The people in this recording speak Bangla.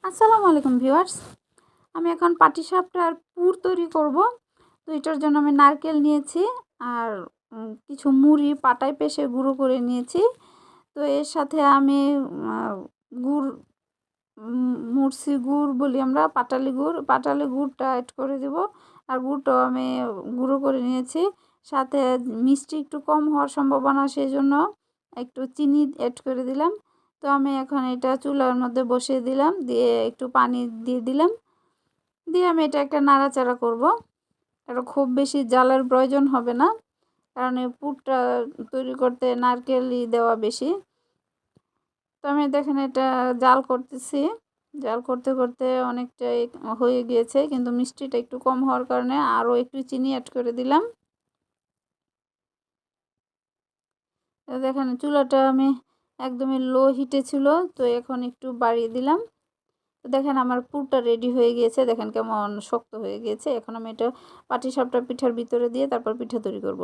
আসসালামু আলাইকুম ভিউয়ার্স। আমি এখন পাটিসাপটার পুর তৈরি করব। তো এটার জন্য আমি নারকেল নিয়েছি আর কিছু মুড়ি পাটায় পেষে গুঁড়ো করে নিয়েছি। তো এর সাথে আমি গুড়, মুরসি গুড় বলি আমরা, পাটালি গুড়টা অ্যাড করে দেব। আর গুড়টাও আমি গুঁড়ো করে নিয়েছি। সাথে মিষ্টি একটু কম হওয়ার সম্ভাবনা, সেই জন্য একটু চিনি অ্যাড করে দিলাম। তো আমি এখন এটা চুলার মধ্যে বসিয়ে দিলাম, দিয়ে একটু পানি দিয়ে দিলাম, দিয়ে আমি এটা একটা নাড়াচাড়া করব। এটা খুব বেশি জালের প্রয়োজন হবে না, কারণ এই পুরটা তৈরি করতে নারকেলই দেওয়া বেশি। তো আমি দেখেন এটা জাল করতেছি, জাল করতে করতে অনেকটাই হয়ে গিয়েছে, কিন্তু মিষ্টিটা একটু কম হওয়ার কারণে আরও একটু চিনি অ্যাড করে দিলাম। দেখেন চুলাটা আমি একদমই লো হিটে ছিল, তো এখন একটু বাড়িয়ে দিলাম। তো দেখেন আমার পুরটা রেডি হয়ে গিয়েছে, দেখেন কেমন শক্ত হয়ে গিয়েছে। এখন আমি এটা পাটিসাপটা পিঠার ভিতরে দিয়ে তারপর পিঠা তৈরি করব।